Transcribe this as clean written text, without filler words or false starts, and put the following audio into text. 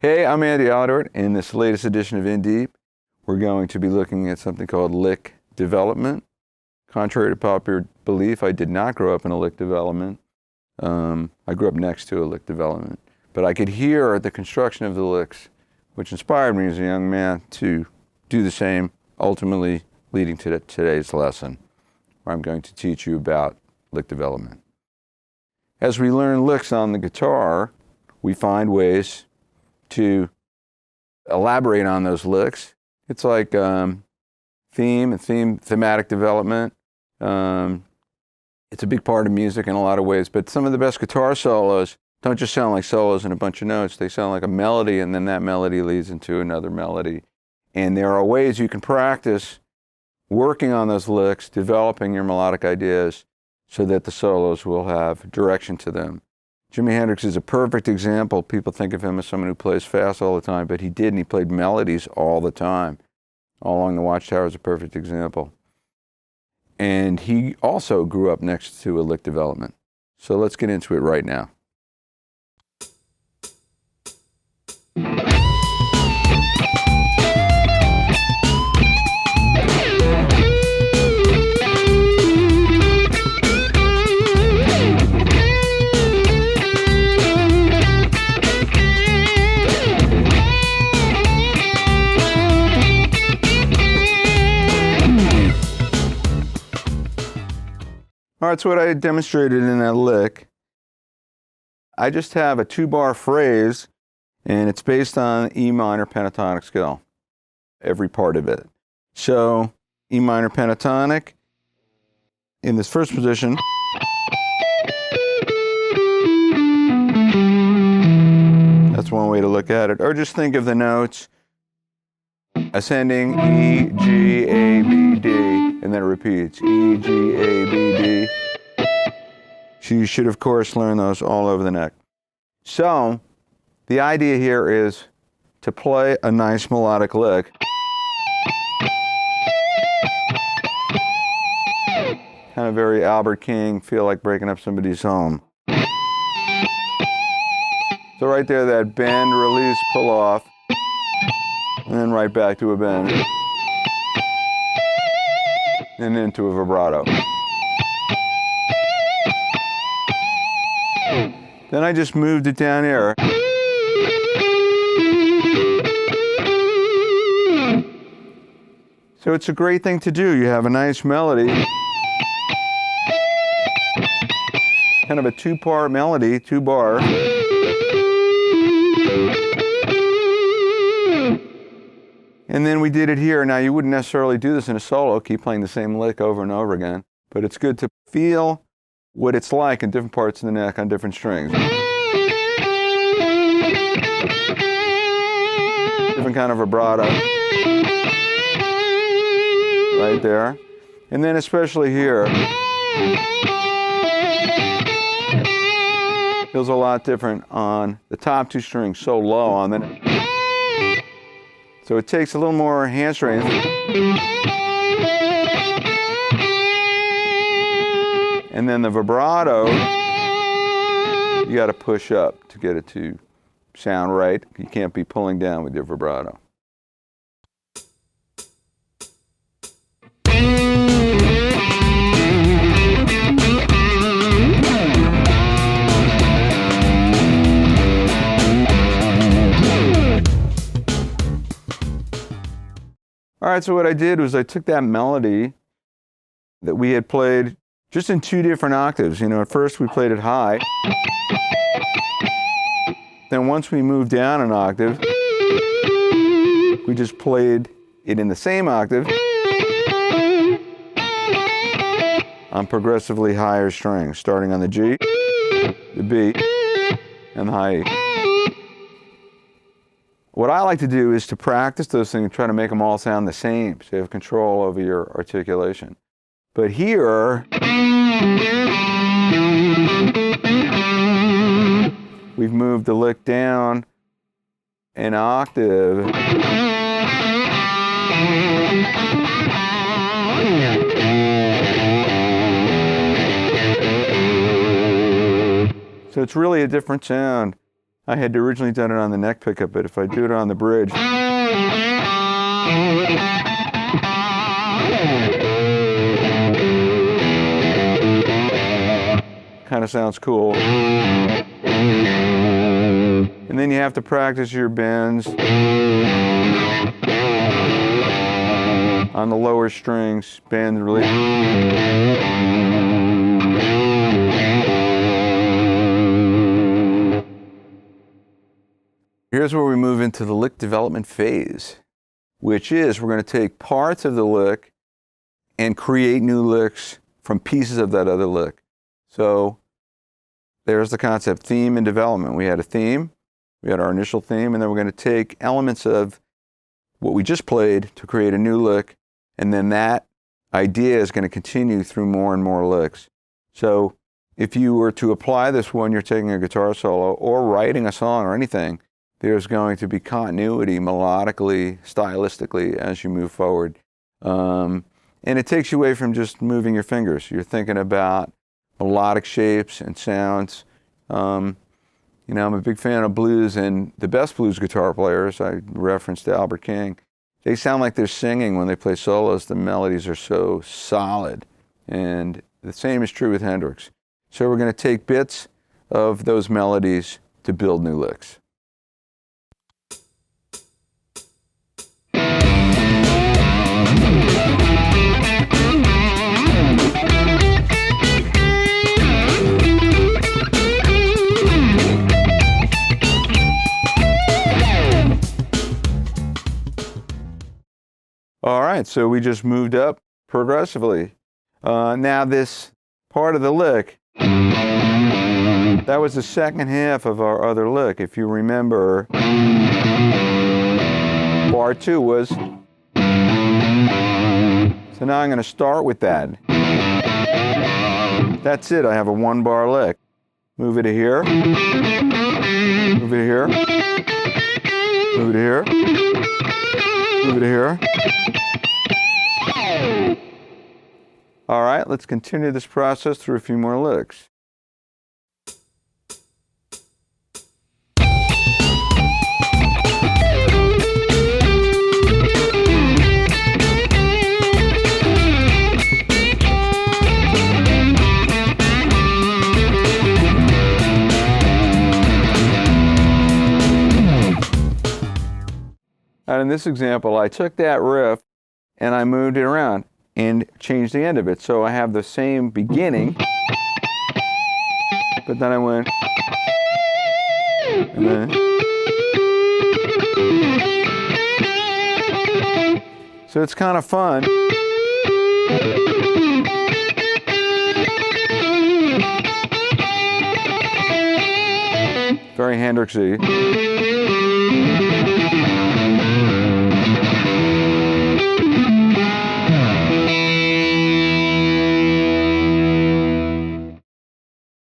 Hey, I'm Andy Aledort. In this latest edition of In Deep, we're going to be looking at something called lick development. Contrary to popular belief, I did not grow up in a lick development. I grew up next to a lick development. But I could hear the construction of the licks, which inspired me as a young man to do the same, ultimately leading to today's lesson, where I'm going to teach you about lick development. As we learn licks on the guitar, we find ways to elaborate on those licks. It's like thematic development. It's a big part of music in a lot of ways, but some of the best guitar solos don't just sound like solos and a bunch of notes. They sound like a melody, and then that melody leads into another melody. And there are ways you can practice working on those licks, developing your melodic ideas so that the solos will have direction to them. Jimi Hendrix is a perfect example. People think of him as someone who plays fast all the time, but he didn't. He played melodies all the time. All Along the Watchtower is a perfect example. And he also grew up next to a lick development. So let's get into it right now. All right, so what I demonstrated in that lick, I just have a 2-bar phrase, and it's based on E minor pentatonic scale, every part of it. So E minor pentatonic, in this first position, that's one way to look at it. Or just think of the notes ascending E, G, A, B, D, and then it repeats E, G, A, B, D. So you should, of course, learn those all over the neck. So the idea here is to play a nice melodic lick. Kind of very Albert King, feel like breaking up somebody's home. So right there, that bend, release, pull off, and then right back to a bend, and into a vibrato. Then I just moved it down here. So it's a great thing to do. You have a nice melody, kind of a 2-part melody, 2-bar. And then we did it here. Now, you wouldn't necessarily do this in a solo, keep playing the same lick over and over again, but it's good to feel what it's like in different parts of the neck on different strings. Different kind of vibrato. Right there. And then especially here. Feels a lot different on the top 2 strings, so low on the neck. So it takes a little more hand strength. And then the vibrato, you got to push up to get it to sound right. You can't be pulling down with your vibrato. All right, so what I did was I took that melody that we had played just in 2 different octaves. You know, at first we played it high. Then once we moved down an octave, we just played it in the same octave on progressively higher strings, starting on the G, the B, and the high E. What I like to do is to practice those things and try to make them all sound the same, so you have control over your articulation. But here, we've moved the lick down an octave. So it's really a different sound. I had originally done it on the neck pickup, but if I do it on the bridge, kind of sounds cool. And then you have to practice your bends on the lower strings, bend really. Here's where we move into the lick development phase, which is we're going to take parts of the lick and create new licks from pieces of that other lick. So there's the concept, theme and development. We had a theme, we had our initial theme, and then we're going to take elements of what we just played to create a new lick, and then that idea is going to continue through more and more licks. So if you were to apply this when you're taking a guitar solo or writing a song or anything, there's going to be continuity melodically, stylistically as you move forward. And it takes you away from just moving your fingers. You're thinking about melodic shapes and sounds. You know, I'm a big fan of blues, and the best blues guitar players, I referenced Albert King, they sound like they're singing when they play solos. The melodies are so solid. And the same is true with Hendrix. So we're going to take bits of those melodies to build new licks. All right, so we just moved up progressively. Now this part of the lick, that was the second half of our other lick. If you remember, bar 2 was, so now I'm going to start with that. That's it, I have a 1-bar lick. Move it to here, move it to here, move it to here, move it to here. All right, let's continue this process through a few more licks. And in this example, I took that riff and I moved it around and changed the end of it. So I have the same beginning, but then I went, and then, so it's kind of fun. Very Hendrixy.